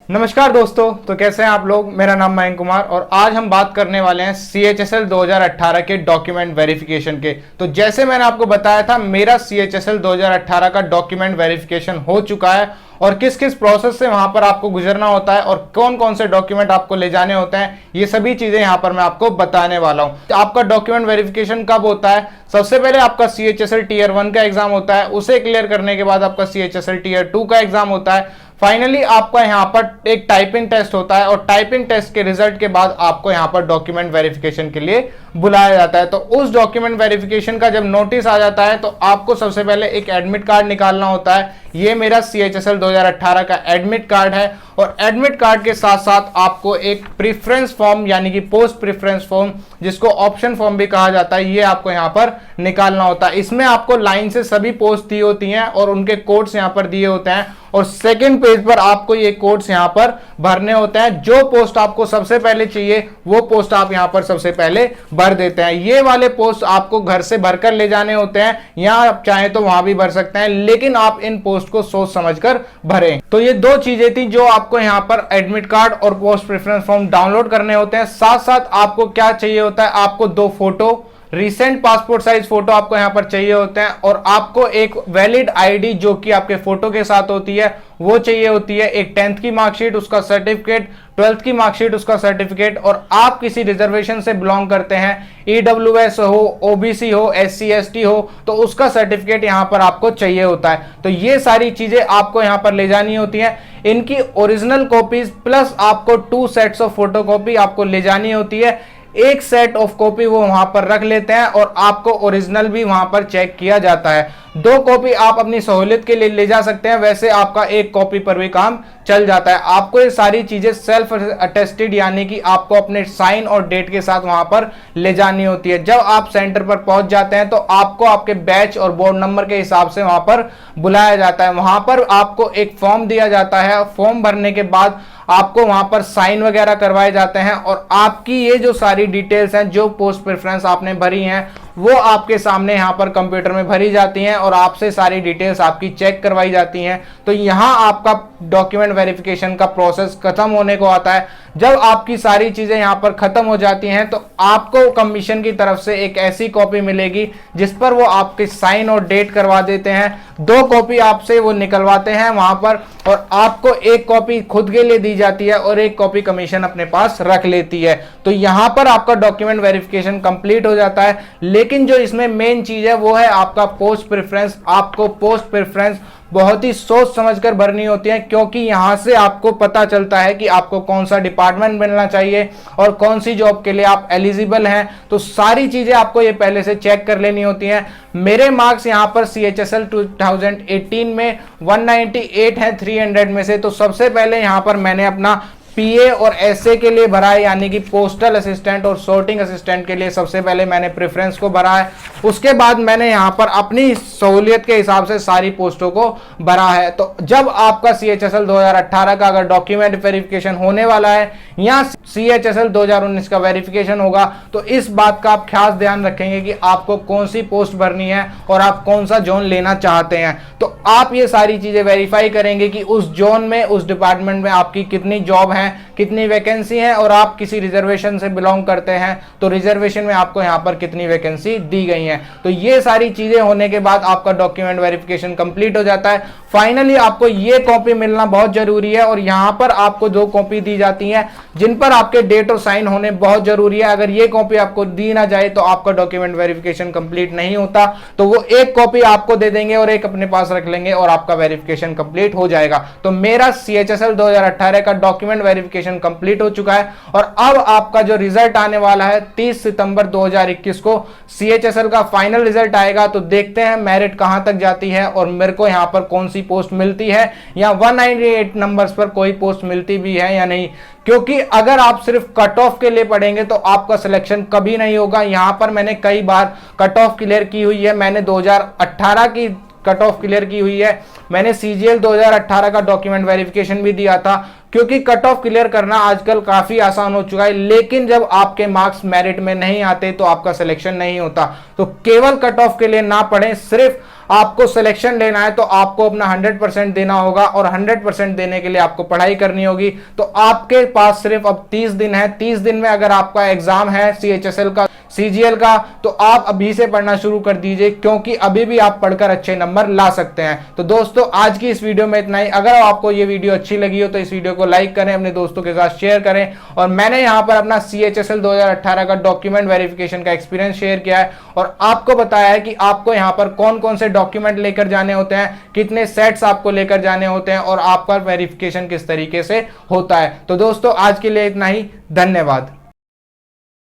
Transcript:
नमस्कार दोस्तों, तो कैसे हैं आप लोग। मेरा नाम मयंक कुमार और आज हम बात करने वाले हैं CHSL 2018 के डॉक्यूमेंट वेरिफिकेशन के। तो जैसे मैंने आपको बताया था, मेरा CHSL 2018 का डॉक्यूमेंट वेरिफिकेशन हो चुका है और किस किस प्रोसेस से वहां पर आपको गुजरना होता है और कौन कौन से डॉक्यूमेंट आपको ले जाने होते हैं, ये सभी चीजें यहां पर मैं आपको बताने वाला हूं। तो आपका डॉक्यूमेंट वेरिफिकेशन कब होता है? सबसे पहले आपका CHSL Tier 1 का एग्जाम होता है, उसे क्लियर करने के बाद आपका CHSL Tier 2 का एग्जाम होता है। फाइनली आपका यहाँ पर एक टाइपिंग टेस्ट होता है और टाइपिंग टेस्ट के रिजल्ट के बाद आपको यहाँ पर डॉक्यूमेंट वेरिफिकेशन के लिए बुलाया जाता है। तो उस डॉक्यूमेंट वेरिफिकेशन का जब नोटिस आ जाता है तो आपको सबसे पहले एक एडमिट कार्ड निकालना होता है। ये मेरा CHSL 2018 का एडमिट कार्ड है और एडमिट कार्ड के साथ साथ आपको एक प्रेफरेंस फॉर्म यानी कि पोस्ट प्रेफरेंस फॉर्म, जिसको ऑप्शन फॉर्म भी कहा जाता है, ये आपको यहाँ पर निकालना होता है। इसमें आपको लाइन से सभी पोस्ट दी होती हैं और उनके कोड्स यहाँ पर दिए होते हैं और सेकंड पेज पर आपको ये कोड्स यहाँ पर भरने होते हैं। जो पोस्ट आपको सबसे पहले चाहिए वो पोस्ट आप यहाँ पर सबसे पहले भर देते हैं। ये वाले पोस्ट आपको घर से भरकर ले जाने होते हैं, या आप चाहें तो वहां भी भर सकते हैं, लेकिन आप इन पोस्ट को सोच समझकर भरें। तो ये दो चीजें थी जो आपको यहाँ पर एडमिट कार्ड और पोस्ट प्रेफरेंस फॉर्म डाउनलोड करने होते हैं। साथ साथ आपको क्या चाहिए होता है, आपको 2 photo, recent passport size photo आपको यहां पर चाहिए होते हैं और आपको एक वैलिड आईडी जो कि आपके फोटो के साथ होती है वो चाहिए होती है। एक 10th की मार्कशीट, उसका सर्टिफिकेट, 12th की मार्कशीट, उसका सर्टिफिकेट, और आप किसी रिजर्वेशन से बिलोंग करते हैं, EWS हो, OBC हो, SC ST हो, तो उसका सर्टिफिकेट यहां पर आपको चाहिए होता है। तो ये सारी चीजें आपको यहां पर ले जानी होती हैं। इनकी ओरिजिनल कॉपीज प्लस आपको 2 सेट्स ऑफ फोटो कॉपी आपको ले जानी होती है। एक सेट ऑफ कॉपी वो वहां पर रख लेते हैं और आपको ओरिजिनल भी वहां पर चेक किया जाता है। 2 कॉपी आप अपनी सहूलियत के लिए ले जा सकते हैं, वैसे आपका 1 कॉपी पर भी काम चल जाता है। आपको ये सारी चीजें सेल्फ अटेस्टेड यानी कि आपको अपने साइन और डेट के साथ वहां पर ले जानी होती है। जब आप सेंटर पर पहुंच जाते हैं तो आपको आपके बैच और बोर्ड नंबर के हिसाब से वहां पर बुलाया जाता है। वहां पर आपको एक फॉर्म दिया जाता है। फॉर्म भरने के बाद आपको वहां पर साइन वगैरह करवाए जाते हैं और आपकी ये जो सारी डिटेल्स हैं, जो पोस्ट प्रेफरेंस आपने भरी हैं, वो आपके सामने यहाँ पर कंप्यूटर में भरी जाती हैं और आपसे सारी डिटेल्स आपकी चेक करवाई जाती हैं। तो यहाँ आपका डॉक्यूमेंट वेरिफिकेशन का प्रोसेस खत्म होने को आता है। जब आपकी सारी चीजें यहाँ पर खत्म हो जाती हैं तो आपको कमीशन की तरफ से एक ऐसी कॉपी मिलेगी जिस पर वो आपके साइन और डेट करवा देते हैं। 2 कॉपी आपसे वो निकलवाते हैं वहां पर और आपको 1 कॉपी खुद के लिए दी जाती है और 1 कॉपी कमीशन अपने पास रख लेती है। तो यहां पर आपका डॉक्यूमेंट वेरिफिकेशन कंप्लीट हो जाता है। लेकिन जो इसमें मेन चीज है वो है आपका पोस्ट प्रेफरेंस। आपको पोस्ट प्रेफरेंस बहुत ही सोच समझकर भरनी होती है, क्योंकि यहां से आपको पता चलता है कि आपको कौन सा डिपार्टमेंट मिलना चाहिए और कौन सी जॉब के लिए आप एलिजिबल हैं। तो सारी चीजें आपको ये पहले से चेक कर लेनी होती हैं। मेरे मार्क्स यहां पर CHSL 2018 में 198 हैं 300 में से। तो सबसे पहले यहां पर मैंने अपना PA और SA के लिए भरा है, यानी कि पोस्टल असिस्टेंट और सॉर्टिंग असिस्टेंट के लिए सबसे पहले मैंने प्रेफरेंस को भरा है। उसके बाद मैंने यहां पर अपनी सहूलियत के हिसाब से सारी पोस्टों को भरा है। तो जब आपका CHSL 2018 का अगर डॉक्यूमेंट वेरिफिकेशन होने वाला है या CHSL 2019 का वेरिफिकेशन होगा, तो इस बात का आप खास ध्यान रखेंगे कि आपको कौन सी पोस्ट भरनी है और आप कौन सा जोन लेना चाहते हैं। तो आप ये सारी चीजें वेरीफाई करेंगे कि उस जोन में, उस डिपार्टमेंट में आपकी कितनी जॉब है, कितनी वैकेंसी है, और आप किसी रिजर्वेशन से बिलोंग करते हैं तो रिजर्वेशन में आपको यहां पर कितनी वैकेंसी दी गई है। तो ये सारी चीजें होने के बाद आपका डॉक्यूमेंट वेरिफिकेशन कंप्लीट हो जाता है। फाइनली आपको ये कॉपी मिलना बहुत जरूरी है और यहां पर आपको 2 कॉपी दी जाती हैं जिन पर आपके डेट और साइन होने बहुत जरूरी है। अगर ये कॉपी आपको दी ना जाए तो आपका डॉक्यूमेंट वेरिफिकेशन कंप्लीट नहीं होता। तो वो 1 कॉपी आपको दे देंगे और 1 अपने पास रख लेंगे और आपका वेरिफिकेशन कंप्लीट हो जाएगा। तो मेरा CHSL 2018 का डॉक्यूमेंट वेरिफिकेशन कंप्लीट हो चुका है और अब आपका जो रिजल्ट आने वाला है 30 सितंबर 2021 को CHSL का फाइनल रिजल्ट आएगा। तो देखते हैं मेरिट कहां तक जाती है और मेरे को यहां पर कौन सी पोस्ट मिलती है या 198 नंबर्स पर कोई पोस्ट मिलती भी है या नहीं। क्योंकि अगर आप सिर्फ कट ऑफ के लिए पढ़ेंगे तो आपका सिलेक्शन कभी नहीं होगा। यहां पर मैंने कई बार कट ऑफ क्लियर की हुई है। मैंने 2018 की कट ऑफ क्लियर की हुई है। मैंने सीजीएल 2018 का डॉक्यूमेंट वेरिफिकेशन भी दिया था, क्योंकि कट ऑफ क्लियर करना आजकल काफी आसान हो चुका है, लेकिन जब आपके मार्क्स मेरिट में नहीं आते तो आपका सिलेक्शन नहीं होता। तो केवल कट ऑफ के लिए ना पढ़ें, सिर्फ आपको सिलेक्शन लेना है तो आपको अपना 100% देना होगा, और 100% देने के लिए आपको पढ़ाई करनी होगी। तो आपके पास सिर्फ अब 30 दिन है। 30 दिन में अगर आपका एग्जाम है सीएचएसएल का, सीजीएल का, तो आप अभी से पढ़ना शुरू कर दीजिए, क्योंकि अभी भी आप पढ़कर अच्छे नंबर ला सकते हैं। तो दोस्तों आज की इस वीडियो में इतना ही। अगर आपको ये वीडियो अच्छी लगी हो तो इस वीडियो को लाइक करें, अपने दोस्तों के साथ शेयर करें। और मैंने यहां पर अपना सीएचएसएल 2018 का डॉक्यूमेंट वेरिफिकेशन का एक्सपीरियंस शेयर किया है, और आपको बताया है कि आपको यहां पर कौन कौन से डॉक्यूमेंट लेकर जाने होते हैं, कितने सेट्स आपको लेकर जाने होते हैं, और आपका वेरिफिकेशन किस तरीके से होता है। तो दोस्तों आज के लिए इतना ही, धन्यवाद।